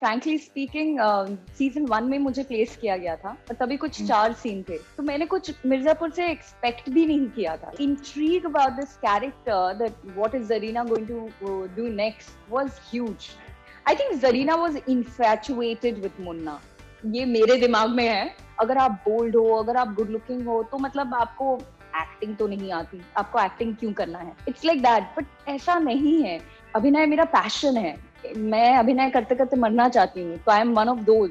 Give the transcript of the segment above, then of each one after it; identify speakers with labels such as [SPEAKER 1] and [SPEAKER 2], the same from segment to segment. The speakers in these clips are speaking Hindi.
[SPEAKER 1] फ्रैंकली स्पीकिंग सीजन 1 में मुझे प्लेस किया गया था और तभी कुछ 4 सीन थे, तो मैंने कुछ मिर्जापुर से एक्सपेक्ट भी नहीं किया था. Intrigue about this character that what is Zarina going to do next was huge. I think Zarina was infatuated with Munna. ये मेरे दिमाग में है. अगर आप बोल्ड हो, अगर आप गुड लुकिंग हो, तो मतलब आपको एक्टिंग तो नहीं आती, आपको एक्टिंग क्यों करना है. इट्स लाइक दैट, बट ऐसा नहीं है. अभिनय मेरा पैशन है. मैं अभिनय करते करते मरना चाहती हूँ, तो I am one of those.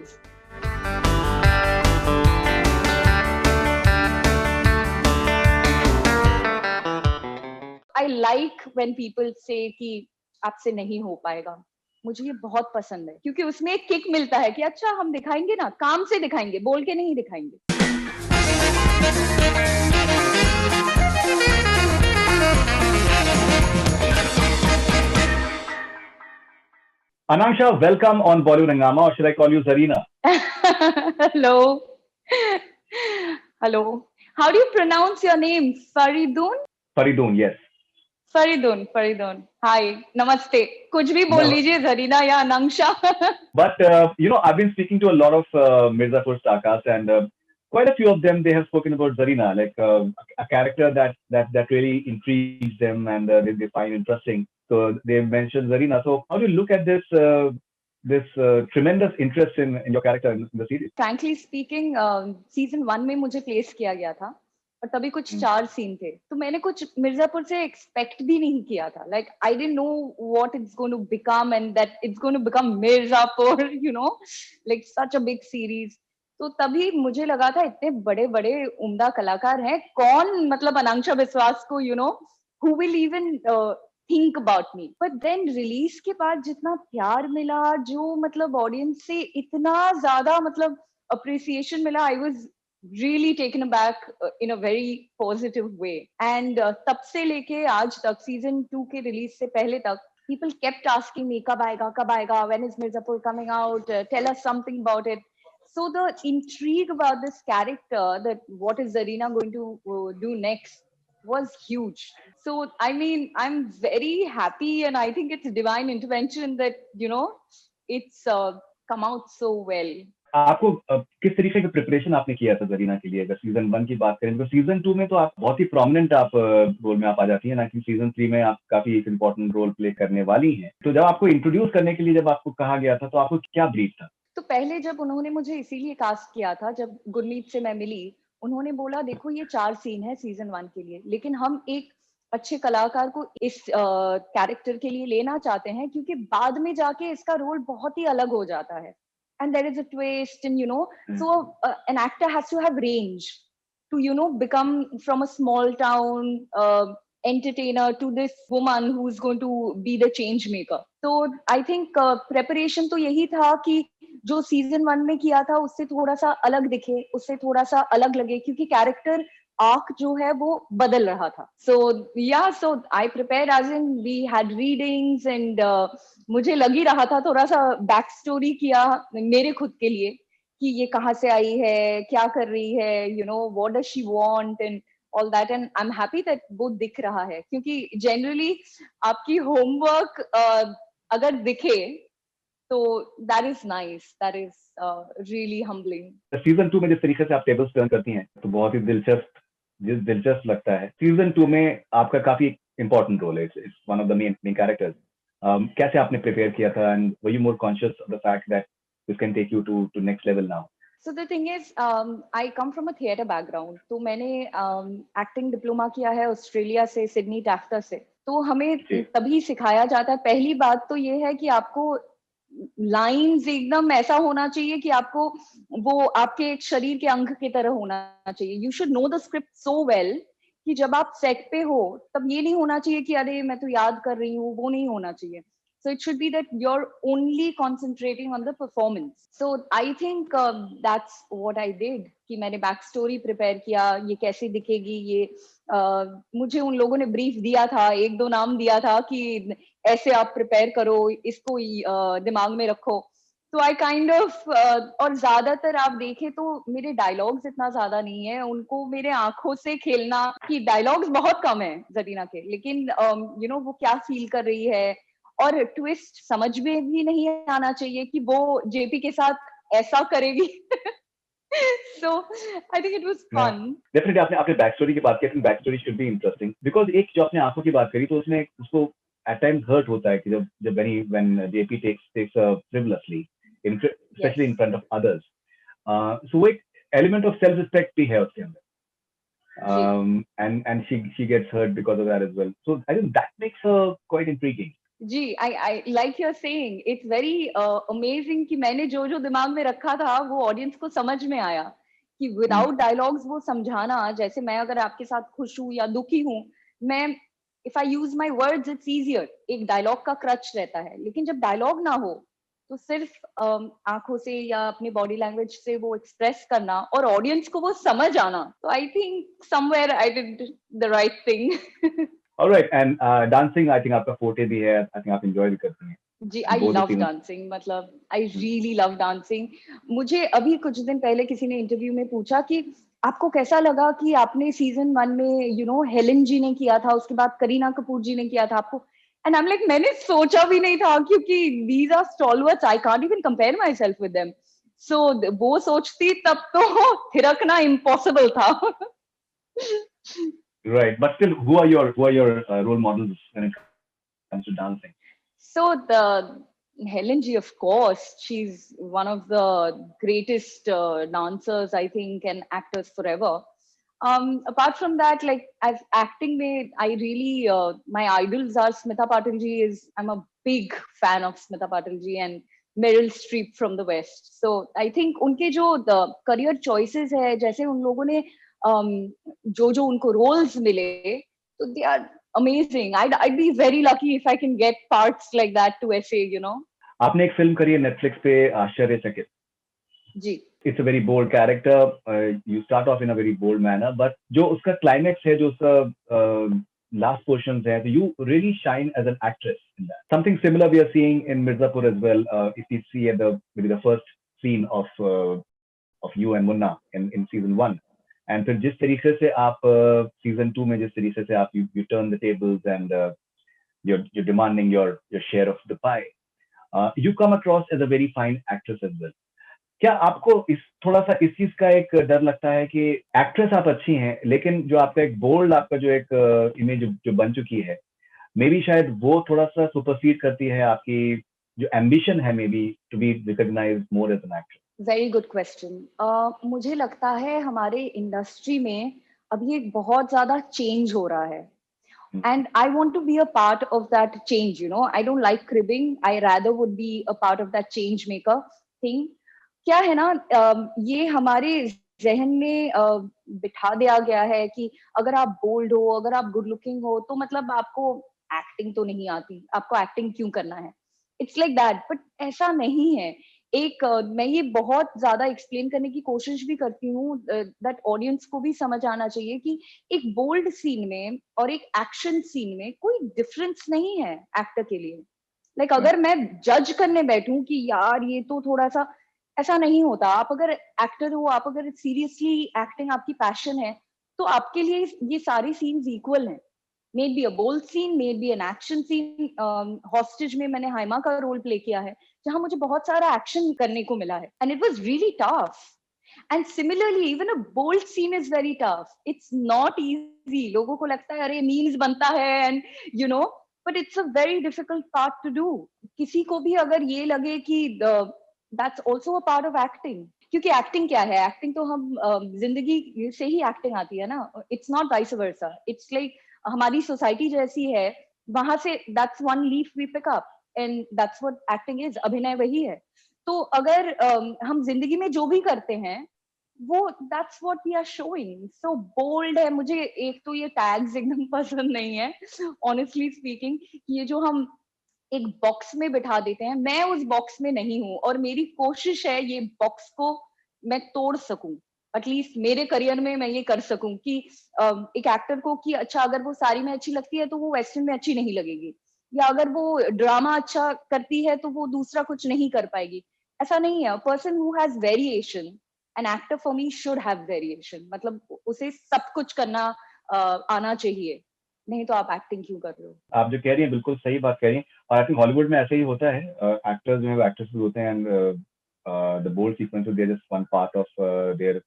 [SPEAKER 1] I like when people से कि आपसे नहीं हो पाएगा. मुझे ये बहुत पसंद है, क्योंकि उसमें एक किक मिलता है कि अच्छा हम दिखाएंगे ना, काम से दिखाएंगे, बोल के नहीं दिखाएंगे.
[SPEAKER 2] Anangsha, welcome on Bollywood Hangama, or should I call you Zarina?
[SPEAKER 1] Hello. Hello. How do you pronounce your name? Faridun?
[SPEAKER 2] Faridun, yes.
[SPEAKER 1] Faridun. Hi. Namaste. कुछ भी बोल
[SPEAKER 2] No.
[SPEAKER 1] लीजिए, जरीना या अनांक्षा.
[SPEAKER 2] But, I've been speaking to a lot of Mirzapur stars, and quite a few of them, they have spoken about Zarina, like a character that really intrigues them and they find interesting. So they mentioned Zarina. So how do you look at this tremendous interest in your character in the series?
[SPEAKER 1] Frankly speaking, season 1 में मुझे प्लेस किया गया था और तभी कुछ 4 सीन थे, तो मैंने कुछ मिर्जापुर से एक्सपेक्ट भी नहीं किया था. Like I didn't know what it's going to become and that it's going to become Mirzapur, like such a big series. तो तभी मुझे लगा था इतने बड़े बड़े उम्दा कलाकार हैं, कौन मतलब अनांक्षा विश्वास को who will even think about me. But then release के बाद जितना प्यार मिला, जो मतलब ऑडियंस से इतना ज्यादा मतलब अप्रिसिएशन मिला, I was really taken aback in a very positive way. And तब से लेके आज तक, सीजन 2 के रिलीज से पहले तक, people kept asking me कब आएगा, when is Mirzapur coming out, tell us something about it. So the intrigue about this character, that what is Zarina going to do next, was huge. So I mean, I'm very happy, and I think it's divine intervention that it's come out so well.
[SPEAKER 2] आपको किस तरीके की प्रिपरेशन आपने किया था जरीना के लिए? अगर सीजन 1 की बात करें तो सीजन 2 में तो आप बहुत ही प्रोमिनेंट आप रोल में आप आ जाती हैं ना, कि सीजन 3 में आप काफी एक इम्पोर्टेंट रोल प्ले करने वाली हैं. तो जब आपको इंट्रोड्यूस करने के लिए जब आपको कहा गया था, तो आपको क्या ब्रीफ था?
[SPEAKER 1] तो पहले जब उन्होंने मुझे इसीलिए कास्ट किया था, जब गुरमीत से मैं मिली, उन्होंने बोला देखो ये 4 सीन है सीजन 1 के लिए, लेकिन हम एक अच्छे कलाकार को इस कैरेक्टर के लिए लेना चाहते हैं, क्योंकि बाद में जाके इसका रोल बहुत ही अलग हो जाता है. And there is a twist, and so an actor has to have range to become from a small town entertainer to this woman who's going to be the change maker. So I think preparation तो यही था कि जो सीजन 1 में किया था उससे थोड़ा सा अलग दिखे, उससे थोड़ा सा अलग लगे, क्योंकि कैरेक्टर आर्क जो है वो बदल रहा था. So I prepare as in we had readings, and मुझे लग ही रहा था, थोड़ा सा बैक स्टोरी किया मेरे खुद के लिए कि ये कहाँ से आई है, क्या कर रही है, what does she want and all that. And I am happy that वो दिख रहा है, क्योंकि जनरली आपकी होमवर्क अगर दिखे तो that is nice, that is really humbling.
[SPEAKER 2] Season 2 में जिस तरीके से आप टेबल्स टर्न करती हैं, तो बहुत ही दिलचस्प लगता है. सीजन 2 में आपका काफी इंपॉर्टेंट रोल है, it's one of the main characters. कैसे आपने प्रिपेयर किया था, and were you more conscious of the fact that this can take you to next level now?
[SPEAKER 1] So the thing is, I come from a theatre background. तो मैंने एक्टिंग डिप्लोमा किया है ऑस्ट्रेलिया से, सिडनी टैफ्टा से. तो हमें तभी सिखाया जाता है. पहली बात तो ये है कि आपको लाइंस एकदम ऐसा होना चाहिए कि आपको वो आपके एक शरीर के अंग की तरह होना चाहिए. You should know the script so well कि जब आप सेट पे हो तब ये नहीं होना चाहिए कि अरे मैं तो याद कर रही हूँ, वो नहीं होना चाहिए. So it should be that you're only concentrating on the performance. So I think that's what I did. कि मैंने बैक स्टोरी प्रिपेयर किया, ये कैसे दिखेगी, ये मुझे उन लोगों ने ब्रीफ दिया था, 1-2 नाम दिया था कि ऐसे आप प्रिपेयर करो, इसको दिमाग में रखो. तो आई काइंड ऑफ और ज्यादातर आप देखें तो मेरे डायलॉग्स इतना ज्यादा नहीं है, उनको मेरे आंखों से खेलना, कि डायलॉग्स बहुत कम है जरीना के, लेकिन वो क्या फील कर रही है, और ट्विस्ट समझ में भी नहीं आना चाहिए कि वो जेपी के साथ ऐसा करेगी. So I think it was fun.
[SPEAKER 2] Definitely आपने आपने बैक स्टोरी की बात की. Back story should be interesting because एक जो आपने आंखों की बात करी तो उसमें उसको एट टाइम्स हर्ट होता है कि जब when JP takes frivolously
[SPEAKER 1] Yes.
[SPEAKER 2] Specially in front of others. So वो एक एलिमेंट ऑफ सेल्फ रिस्पेक्ट भी है उसके अंदर.
[SPEAKER 1] जी.
[SPEAKER 2] And she gets hurt because of that as well. So I think that makes her quite intriguing.
[SPEAKER 1] Ji, I like you're saying, it's very amazing कि मैंने जो दिमाग में रखा था वो ऑडियंस को समझ में आया कि विदाउट डायलॉग्स वो समझाना. जैसे मैं अगर आपके साथ खुश हूँ या दुखी हूँ, मैं if I use my words it's easier. एक डायलॉग का क्रच रहता है, लेकिन जब डायलॉग ना हो तो सिर्फ आंखों से या अपनी बॉडी लैंग्वेज से वो एक्सप्रेस करना और ऑडियंस को वो समझ आना. तो I think somewhere I did the right thing.
[SPEAKER 2] All right, and dancing I think आपका forte भी है. I think आप enjoy भी करती हैं.
[SPEAKER 1] जी, आई
[SPEAKER 2] Both the
[SPEAKER 1] love
[SPEAKER 2] scenes.
[SPEAKER 1] Dancing. मतलब आई रियली लव डांसिंग. मुझे अभी कुछ दिन पहले किसी ने इंटरव्यू में पूछा कि आपको कैसा लगा कि आपने सीजन 1 में हेलेन जी ने किया था, उसके बाद करीना कपूर जी ने किया था आपको. एंड आई एम लाइक, मैंने सोचा भी नहीं था, क्योंकि these are stalwarts, I can't even compare myself with them. So वो सोचती तब तो थिरकना इम्पॉसिबल था.
[SPEAKER 2] Right, but still, who are your role models when it comes to dancing?
[SPEAKER 1] So the Helen G, of course, she's one of the greatest dancers, I think, and actors forever. Apart from that, like as acting, I really my idols are Smita Patil ji. I'm a big fan of Smita Patil ji and Meryl Streep from the West. So I think उनके जो the career choices है, जैसे उन लोगों ने जो उनको roles मिले, so they are amazing. I'd be very lucky if I can get parts like that to SA.
[SPEAKER 2] आपने एक फिल्म करी है Netflix पे, आश्चर्यचकित.
[SPEAKER 1] जी.
[SPEAKER 2] It's a very bold character. You start off in a very bold manner, but जो उसका climax है, जो उसका last portions है, so you really shine as an actress in that. Something similar we are seeing in Mirzapur as well. If you see at maybe the first scene of you and Munna in season 1. And फिर जिस तरीके से आप season 2 में जिस तरीके से आप you turn the tables and you're demanding your share of the pie. You come across as a very fine actress as well. क्या आपको थोड़ा सा इस चीज का एक डर लगता है कि एक्ट्रेस आप अच्छी हैं, लेकिन जो आपका एक बोल्ड आपका जो एक इमेज जो बन चुकी है, मे बी शायद वो थोड़ा सा सुपरसीड करती है आपकी जो एम्बिशन है, maybe to be recognised more as an actress?
[SPEAKER 1] Very good question. मुझे लगता है हमारे इंडस्ट्री में अभी एक बहुत ज्यादा चेंज हो रहा है. And I want to be a part of that change. I don't like cribbing. I rather would be a part of that change maker thing. क्या है ना, ये हमारे जहन में बिठा दिया गया है कि अगर आप बोल्ड हो, अगर आप गुड लुकिंग हो, तो मतलब आपको एक्टिंग तो नहीं आती, आपको एक्टिंग क्यों करना है. इट्स लाइक दैट, बट ऐसा नहीं है. मैं ये बहुत ज्यादा एक्सप्लेन करने की कोशिश भी करती हूँ दैट ऑडियंस को भी समझ आना चाहिए कि एक बोल्ड सीन में और एक एक्शन सीन में कोई डिफरेंस नहीं है एक्टर के लिए. लाइक अगर मैं जज करने बैठूं कि यार ये तो थोड़ा सा, ऐसा नहीं होता. आप अगर एक्टर हो, आप अगर सीरियसली एक्टिंग आपकी पैशन है, तो आपके लिए ये सारे सीन्स इक्वल हैं. Maybe a bold scene, maybe an action scene. Hostage में मैंने हाइमा का रोल प्ले किया है, जहां मुझे बहुत सारा एक्शन करने को मिला है, and it was really tough. And similarly even a bold scene is very tough. It's not easy. लोगों को लगता है अरे मीम्स बनता है and but it's a very difficult part to do. किसी को भी अगर ये लगे कि that's also a part of acting, क्योंकि एक्टिंग क्या है, एक्टिंग तो हम जिंदगी से ही एक्टिंग आती है ना. It's not vice versa. It's like हमारी सोसाइटी जैसी है, वहां से that's one leaf we pick up and that's what acting is. अभिनय वही है. तो अगर हम जिंदगी में जो भी करते हैं, वो that's what we are showing. So bold है. मुझे एक तो ये टैग्स एकदम पसंद नहीं है, ऑनेस्टली स्पीकिंग. ये जो हम एक बॉक्स में बिठा देते हैं, मैं उस बॉक्स में नहीं हूँ, और मेरी कोशिश है ये बॉक्स को मैं तोड़ सकूं. एटलीस्ट मेरे करियर में मैं ये कर सकूं कि एक एक्टर को कि अच्छा अगर वो साड़ी में अच्छी लगती है तो वो वेस्टर्न में अच्छी नहीं लगेगी, या अगर वो ड्रामा अच्छा करती है तो वो दूसरा कुछ नहीं कर पाएगी. ऐसा नहीं है. Person who has variation, an actor for me should have variation. मतलब उसे सब कुछ करना आना चाहिए. नहीं तो आप एक्टिंग क्यों कर रहे हो?
[SPEAKER 2] आप जो कह रही हैं बिल्कुल सही बात कह रही हैं, और आई थिंक हॉलीवुड में ऐसे ही होता है, एक्टर्स जो है एक्ट्रेसेस होते हैं, and the bold sequences they just one part of their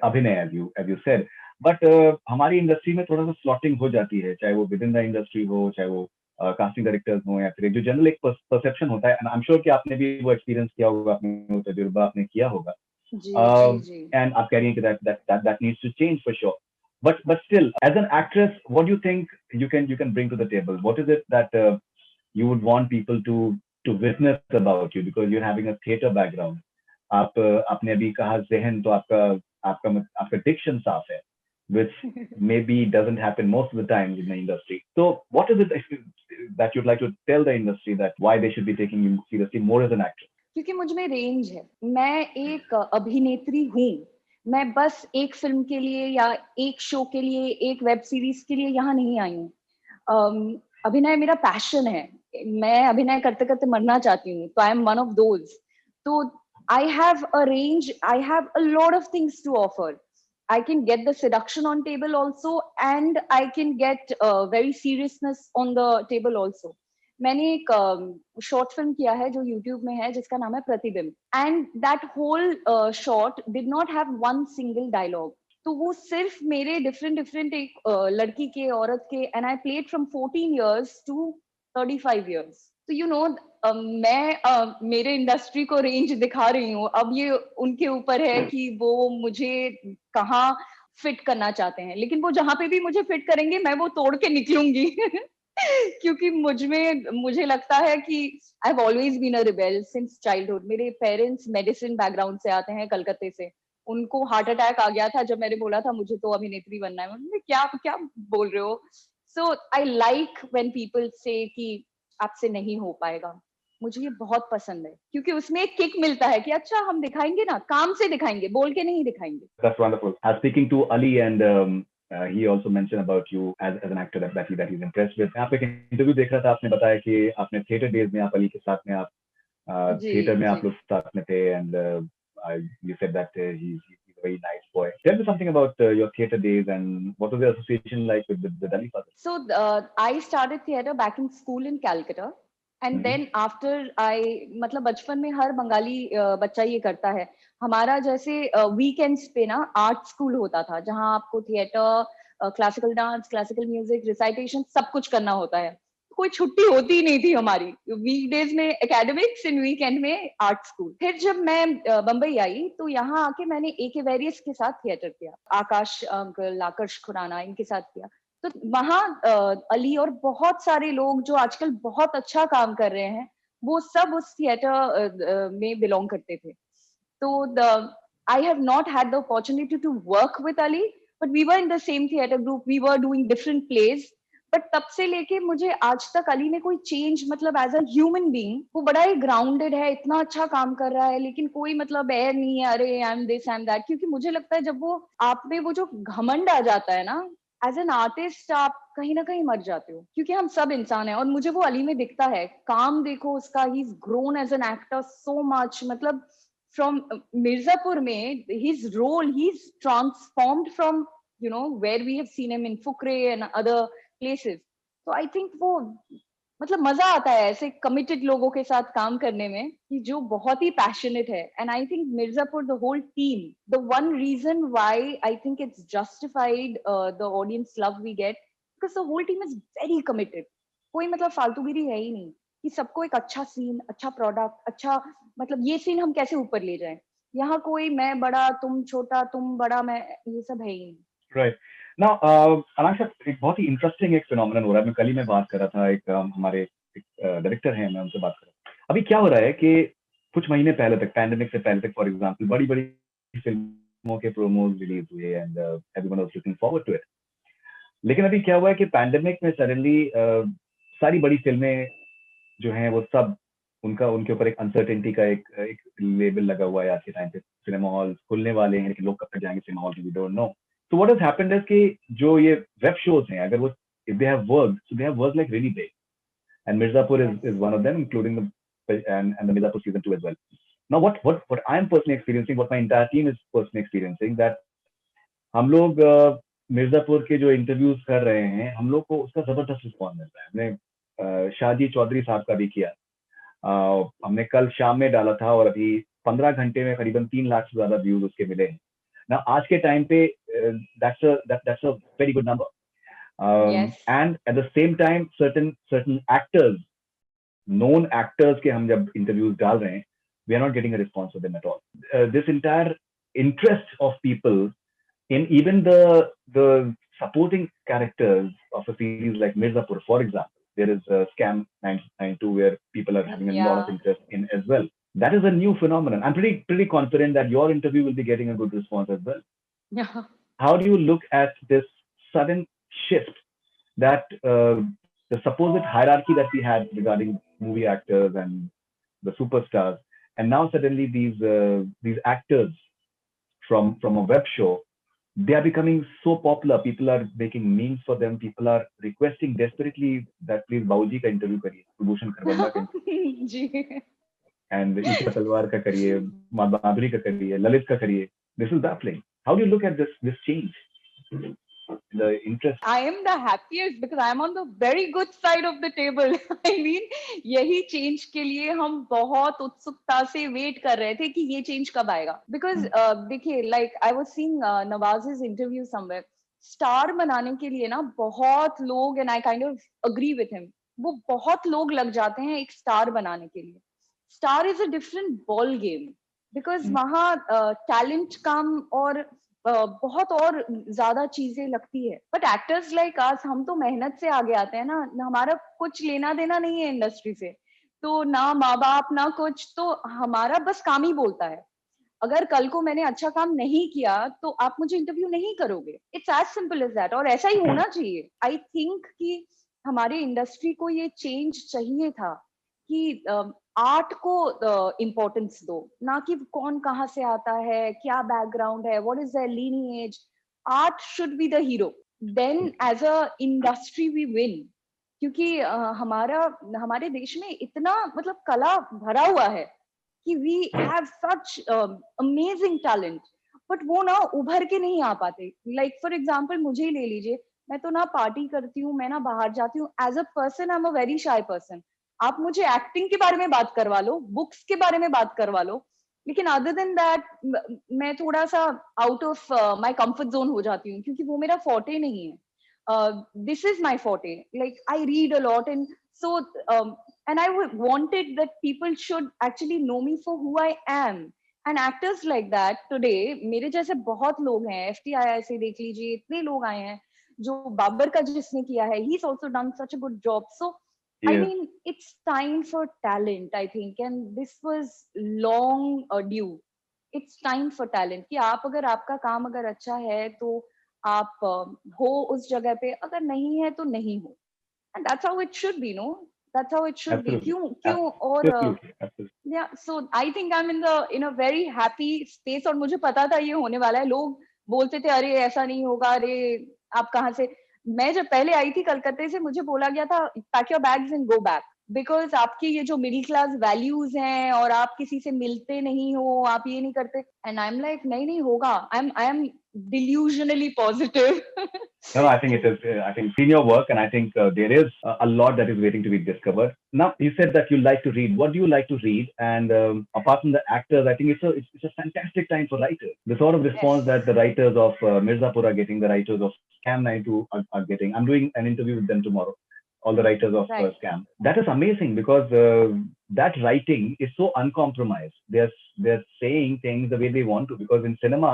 [SPEAKER 2] अभिनय, एज यू सेड, बट हमारी इंडस्ट्री में थोड़ा सा स्लॉटिंग हो जाती है, चाहे वो विद इन द इंडस्ट्री हो, चाहे वो कास्टिंग डायरेक्टर्स हो, या फिर जो जनरल एक परसेप्शन होता है, एंड आई एम श्योर कि आपने भी वो एक्सपीरियंस किया होगा, आपने वो तजुर्बा आपने किया होगा,
[SPEAKER 1] जी जी जी।
[SPEAKER 2] and आप कह रही हैं कि that needs to change for sure. But still, as an actress, what do you think you can bring to the table? What is it that you would want people to witness about you, because you're having a theater background? आपने अभी कहा ज़हन, तो आपका diction साफ है, which maybe doesn't happen most of the time in the industry. So what is it that you'd like to tell the industry that why they should be taking you seriously more as an actress?
[SPEAKER 1] क्योंकि मुझ में रेंज है, मैं एक अभिनेत्री हूँ। मैं बस एक फिल्म के लिए या एक शो के लिए, एक वेब सीरीज के लिए यहाँ नहीं आई हूँ। अभिनय मेरा पैशन है, मैं अभिनय करते करते मरना चाहती हूँ, तो I am one of those. तो I have a range, I have a lot of things to offer. I can get the seduction on table also, and I can get very seriousness on the table also. मैंने एक शॉर्ट फिल्म किया है जो यूट्यूब में है, जिसका नाम है Pratibimb, and that whole short did not have one single dialogue. तो वो सिर्फ मेरे डिफरेंट डिफरेंट एक लड़की के, औरत के, and I played from 14 years to 35 years. तो यू नो, मैं मेरे इंडस्ट्री को रेंज दिखा रही हूँ, अब ये उनके ऊपर है कि वो मुझे कहाँ फिट करना चाहते हैं, लेकिन वो जहां पे भी मुझे फिट करेंगे मैं वो तोड़ के निकलूंगी। क्योंकि मुझे लगता है कि I have always been a rebel since childhood. मेरे पेरेंट्स मेडिसिन बैकग्राउंड से आते हैं, कलकत्ते से। उनको हार्ट अटैक आ गया था जब मैंने बोला था मुझे तो अभिनेत्री बनना है। मैंने क्या क्या बोल रहे हो? सो आई लाइक व्हेन पीपल से कि आपसे नहीं हो पाएगा। मुझे ये बहुत पसंद है, क्योंकि उसमें एक किक मिलता है कि अच्छा हम दिखाएंगे ना, काम से दिखाएंगे, बोल के नहीं दिखाएंगे।
[SPEAKER 2] That's wonderful. I was speaking to Ali, and he also mentioned about you as an actor that he's impressed with. आप एक इंटरव्यू देख रहा था, आपने बताया कि आपने थिएटर डेज में आप अली के साथ में आप
[SPEAKER 1] जी
[SPEAKER 2] थिएटर में
[SPEAKER 1] जी।
[SPEAKER 2] आप लोग साथ में थे, and you said that he's a very nice boy. Tell me something about your theater days, and what was your association like with Ali father?
[SPEAKER 1] So I started theater back in school in Calcutta, and
[SPEAKER 2] Mm-hmm.
[SPEAKER 1] then after I, मतलब बचपन में हर बंगाली बच्चा ये करता है। हमारा जैसे वीकेंड्स पे ना आर्ट स्कूल होता था, जहाँ आपको theatre, classical dance, classical music, recitation सब कुछ करना होता है। कोई छुट्टी होती ही नहीं थी हमारी। वीकडेज में एकेडमिक्स एंड वीकेंड में आर्ट स्कूल। फिर जब मैं बम्बई आई तो यहाँ आके मैंने AK वेरियस के साथ थिएटर किया, आकाश अंकल, आकर्ष खुराना, इनके साथ किया। तो वहां अली और बहुत सारे लोग जो आजकल बहुत अच्छा काम कर रहे हैं, वो सब उस थिएटर में बिलोंग करते थे। तो I have not had the opportunity to work with Ali, but we were in the same theatre group, we were doing different plays. But तब से लेके मुझे आज तक अली ने कोई चेंज, मतलब एज अ ह्यूमन बीइंग वो बड़ा ही ग्राउंडेड है, इतना अच्छा काम कर रहा है, लेकिन कोई मतलब एयर नहीं है, अरे I am this, I am that. क्योंकि मुझे लगता है जब वो आप में वो जो घमंड आ जाता है ना, एज एन आर्टिस्ट आप कहीं ना कहीं मर जाते हो, क्योंकि हम सब इंसान हैं। और मुझे वो अली में दिखता है, काम देखो उसका, he is grown as an actor so much. मतलब फ्रॉम मिर्जापुर में his role, he's transformed from, you know, where we have seen him in Fukre and other places. तो आई थिंक वो, मतलब मजा आता है ऐसे कमिटेड लोगों के साथ काम करने में, कि जो बहुत ही पैशनेट है। And I think Mirzapur, the whole team, the one reason why I think it's justified the audience love we get, because the whole team is very committed. कोई मतलब फालतूगिरी है ही नहीं, कि सबको एक अच्छा सीन, अच्छा प्रोडक्ट, अच्छा, मतलब ये सीन हम कैसे ऊपर ले जाएं। यहाँ कोई मैं बड़ा, तुम छोटा, तुम बड़ा, मैं, ये सब है ही नहीं।
[SPEAKER 2] Right. Now, अनाशा, एक बहुत ही इंटरेस्टिंग एक फिनोमिनन हो रहा है। मैं कल ही मैं बात कर रहा था, एक हमारे डायरेक्टर हैं, मैं उनसे बात कर रहा था। अभी क्या हो रहा है कि कुछ महीने पहले तक, पैंडेमिक से पहले तक, फॉर एग्जांपल, बड़ी बड़ी फिल्मों के प्रोमोज रिलीज हुए, and everyone was looking forward to it. लेकिन अभी क्या हुआ है कि पैंडेमिक में सडनली सारी बड़ी फिल्में जो हैं वो सब, उनके ऊपर एक अनसर्टेनिटी का एक लेबल लगा हुआ है आज के टाइम पे। सिनेमा हॉल खुलने वाले हैं, लेकिन लोग कब तक जाएंगे cinema hall, we don't know. So what has happened is कि जो ये वेब शोज हैं, अगर वो, if they have worked, so they have worked like really big, and Mirzapur is one of them, including the Mirzapur season 2 as well. Now what I am personally experiencing, what my entire team is personally experiencing, that हम लोग मिर्जापुर के जो इंटरव्यूज कर रहे हैं, हम लोग को उसका जबरदस्त रिस्पॉन्स मिल रहा है। हमने शाहजी चौधरी साहब का भी किया, हमने कल शाम में डाला था और अभी 15 घंटे में करीबन 3 लाख से ज्यादा व्यूज उसके मिले हैं ना। आज के टाइम पे that's a very good number.
[SPEAKER 1] Yes.
[SPEAKER 2] And at the same time certain certain actors, known actors के हम जब interviews डाल रहे हैं, we are not getting a response from them at all. This entire interest of people in even the supporting characters of a series like Mirzapur, for example, there is Scam 992 where people are having a lot of
[SPEAKER 1] Yeah.
[SPEAKER 2] interest in as well. That is a new phenomenon. I'm pretty confident that your interview will be getting a good response as well.
[SPEAKER 1] Yeah.
[SPEAKER 2] How do you look at this sudden shift that the supposed hierarchy that we had regarding movie actors and the superstars, and now suddenly these actors from a web show, they are becoming so popular. People are making memes for them. People are requesting desperately that please Bauji ka interview kariye, Bhushan Kharbanda ka
[SPEAKER 1] ji.
[SPEAKER 2] and Isha Talwar ka kariye, Madhuri ka kariye, Lalit ka kariye. This is baffling. How do you look at this change? The interest.
[SPEAKER 1] I am the happiest because I am on the very good side of the table. I mean, यही change के लिए हम बहुत उत्सुकता से wait कर रहे थे कि ये change कब आएगा. Because देखिए, like I was seeing Nawaz's interview somewhere. Star बनाने के लिए ना बहुत लोग, and I kind of agree with him. वो बहुत लोग लग जाते हैं एक star बनाने के लिए. Star is a different ball game because वहाँ talent कम और बहुत और ज्यादा चीजें लगती है. बट एक्टर्स लाइक अस, हम तो मेहनत से आगे आते हैं ना, हमारा कुछ लेना देना नहीं है इंडस्ट्री से, तो ना माँ बाप ना कुछ, तो हमारा बस काम ही बोलता है. अगर कल को मैंने अच्छा काम नहीं किया तो आप मुझे इंटरव्यू नहीं करोगे. It's as simple as that. और ऐसा ही होना चाहिए. आई थिंक कि हमारे इंडस्ट्री को ये चेंज चाहिए था कि आर्ट को इम्पोर्टेंस दो, ना कि कौन कहाँ से आता है, क्या बैकग्राउंड है, what is their lineage. Art should be the hero. Then as a industry we win. क्योंकि हमारे देश में इतना मतलब कला भरा हुआ है कि we have such amazing talent, but वो ना उभर के नहीं आ पाते. लाइक फॉर एग्जाम्पल मुझे ही ले लीजिए. मैं तो ना पार्टी करती हूँ, मैं ना बाहर जाती हूँ. As a person I am a very shy person. आप मुझे एक्टिंग के बारे में बात करवा लो, बुक्स के बारे में बात करवा लो, लेकिन अदर देन दैट मैं थोड़ा सा out of my comfort zone हो जाती हूँ, क्योंकि वो मेरा फोर्टे नहीं है. this is my forte. Like I read a lot, and so and I wanted that people should actually know me for who I am. And actors like that today, मेरे जैसे बहुत लोग हैं. FTII से देख लीजिए, इतने लोग आए हैं. जो बाबर का जिसने किया है, he's also done such a good job. So I
[SPEAKER 2] Yes,
[SPEAKER 1] mean, it's time for talent, I think, and this was long due. It's time for talent कि आप अगर आपका काम अगर अच्छा है तो आप हो उस जगह पे, अगर नहीं है तो नहीं हो. And that's how it should be, no? That's how it should be.
[SPEAKER 2] absolutely.
[SPEAKER 1] क्यों और
[SPEAKER 2] Absolutely. Absolutely.
[SPEAKER 1] yeah, so I think I'm in a very happy space. और मुझे पता था ये होने वाला है. लोग बोलते थे अरे ऐसा नहीं होगा, अरे आप कहाँ से. मैं जब पहले आई थी कलकत्ते से, मुझे बोला गया था pack your bags and go back, because आपके ये जो मिडिल क्लास वैल्यूज हैं और आप किसी से मिलते नहीं हो, आप ये नहीं करते. एंड आई एम लाइक नहीं नहीं होगा. I am delusionally positive.
[SPEAKER 2] No, I think it is. I think senior work, and I think there is a lot that is waiting to be discovered. Now, you said that you like to read. What do you like to read? And apart from the actors, I think it's a fantastic time for writers. The sort of
[SPEAKER 1] Yes.
[SPEAKER 2] response that the writers of Mirzapur are getting, the writers of Scam 92 are getting. I'm doing an interview with them tomorrow. All the writers of
[SPEAKER 1] Right.
[SPEAKER 2] Scam. That is amazing because that writing is so uncompromised. They're saying things the way they want to. Because in cinema,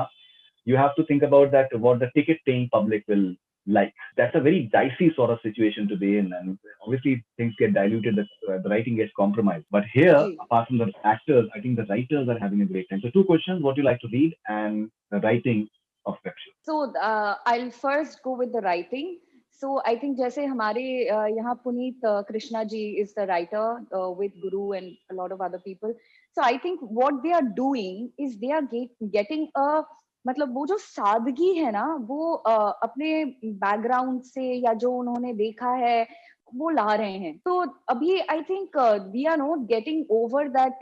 [SPEAKER 2] you have to think about that what the ticket paying public will like. That's a very dicey sort of situation to be in, and obviously things get diluted, the writing gets compromised. But here,
[SPEAKER 1] जी.
[SPEAKER 2] apart from the actors, I think the writers are having a great time. So two questions: what you like to read and the writing of web shows.
[SPEAKER 1] So I'll first go with the writing. So I think जैसे हमारे यहाँ Puneet Krishna ji is the writer with Guru and a lot of other people. So I think what they are doing is they are getting a मतलब वो जो सादगी है ना, वो अपने बैकग्राउंड से या जो उन्होंने देखा है वो ला रहे हैं. तो अभी I think we are not getting over that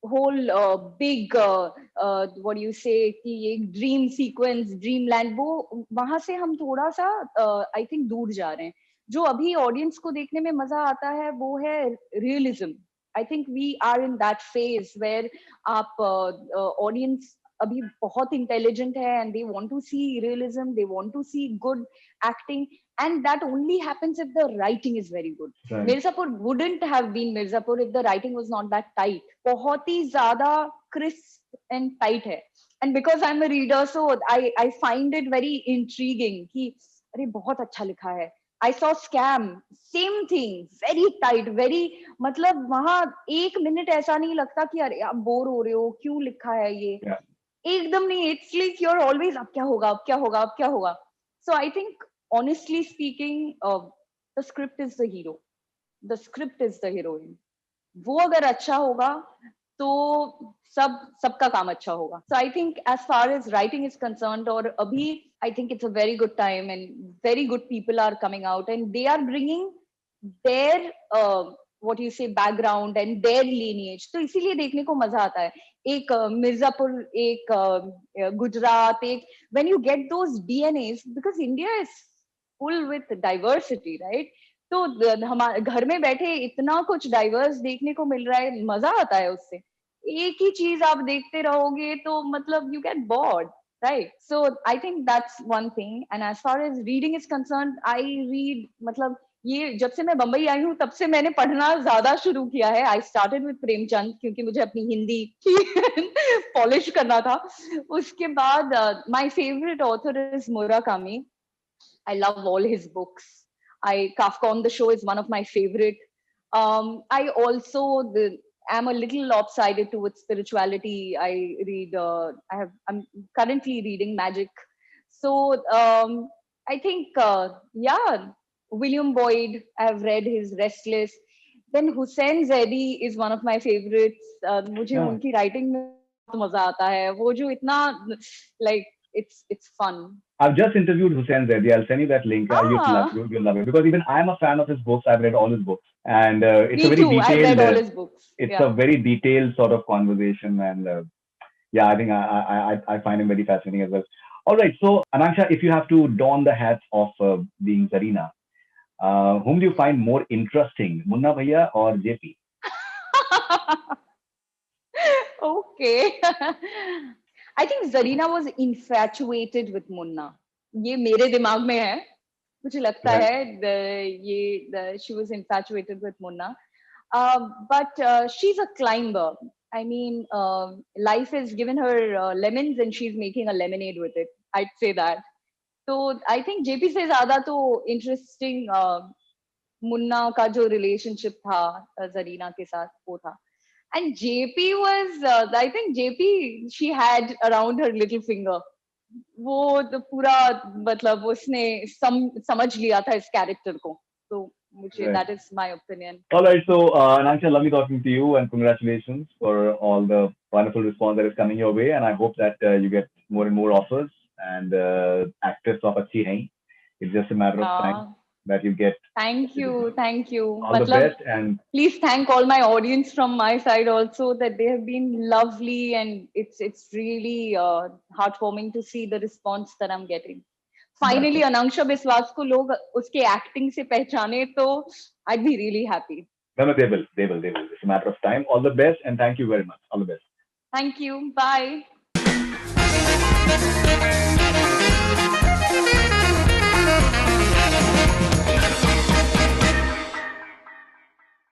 [SPEAKER 1] whole big what do you say कि ये ड्रीम सीक्वेंस ड्रीम लैंड, वो वहां से हम थोड़ा सा आई थिंक दूर जा रहे हैं. जो अभी ऑडियंस को देखने में मजा आता है वो है realism. I think we are in that phase where आप ऑडियंस अभी बहुत इंटेलिजेंट है and they want to see realism, they want to see good acting, and that only happens if the writing is very good.
[SPEAKER 2] Right.
[SPEAKER 1] Mirzapur wouldn't have been Mirzapur if the writing was not that tight. बहुत ही ज़्यादा crisp and tight है. And because I'm a reader, so I find it very intriguing कि अरे बहुत अच्छा लिखा है. I saw Scam, same thing, very tight, very मतलब वहाँ एक मिनट ऐसा नहीं लगता कि अरे आप बोर हो रहे हो, क्यों लिखा है ये.
[SPEAKER 2] Yeah.
[SPEAKER 1] एकदम नहीं, it's like you're always अब क्या होगा, अब क्या होगा, अब क्या होगा. So I think honestly speaking, the script is the hero. The script is the heroine. वो अगर अच्छा होगा तो सबका काम अच्छा होगा. So I think as far as writing is concerned, और अभी I think it's a very good time and very good people are coming out and they are bringing their what you say background and their lineage. तो इसीलिए देखने को मजा आता है. एक मिर्जापुर, एक गुजरात, एक when you get those DNAs, because India is full with diversity, right? तो हमारे घर में बैठे इतना कुछ डाइवर्स देखने को मिल रहा है, मजा आता है उससे. एक ही चीज आप देखते रहोगे तो मतलब you get bored, right? So I think that's one thing. And as far as reading is concerned, I read मतलब ये जब से मैं बम्बई आई हूँ तब से मैंने पढ़ना ज्यादा शुरू किया है. आई स्टार्टेड विद प्रेमचंद क्योंकि मुझे अपनी हिंदी पॉलिश करना था. उसके बाद my favourite author is Murakami. I love all his books. Kafka on the Show is one of my favorite. I also am a little lopsided towards spirituality. I'm currently reading magic. So I think, yeah, William Boyd, I've read his Restless. Then Hussein Zaidi is one of my favorites. मुझे
[SPEAKER 2] Yeah.
[SPEAKER 1] उनकी writing में बहुत मजा आता है. वो जो इतना like it's fun.
[SPEAKER 2] I've just interviewed Hussein Zaidi. I'll send you that link. You'll love it because even I'm a fan of his books. I've read all his books, and it's
[SPEAKER 1] Me
[SPEAKER 2] a very
[SPEAKER 1] too.
[SPEAKER 2] detailed.
[SPEAKER 1] I've read all his books.
[SPEAKER 2] It's
[SPEAKER 1] Yeah.
[SPEAKER 2] a very detailed sort of conversation, and yeah, I think I find him very fascinating as well. All right, so Anangsha, if you have to don the hat of being Zarina, whom do you find more interesting, Munna Bhaiya or JP?
[SPEAKER 1] Okay. I think Zarina was infatuated with Munna. ये मेरे दिमाग में है. मुझे लगता
[SPEAKER 2] Right.
[SPEAKER 1] है she was infatuated with Munna. But she's a climber. I mean, life has given her lemons and she's making a lemonade with it. I'd say that. So I think JP से ज्यादा तो interesting मुन्ना का जो relationship था Zarina के साथ वो था. And JP was, I think JP, she had around her little finger. वो तो पूरा मतलब उसने समझ लिया था इस कैरेक्टर को. तो मुझे
[SPEAKER 2] Right.
[SPEAKER 1] that is my opinion.
[SPEAKER 2] All right, so Anangsha, lovely talking to you, and congratulations for all the wonderful response that is coming your way. And I hope that you get more and more offers. And actress of Achhi Hai, it's just a matter of time that you get.
[SPEAKER 1] Thank you.
[SPEAKER 2] All the best, and
[SPEAKER 1] please thank all my audience from my side also that they have been lovely, and it's really heartwarming to see the response that I'm getting. Finally, Anangsha Biswas को लोग उसके acting से पहचाने तो I'd be really happy.
[SPEAKER 2] No, they will. It's a matter of time. All the best, and thank you very much. All the best.
[SPEAKER 1] Thank you. Bye.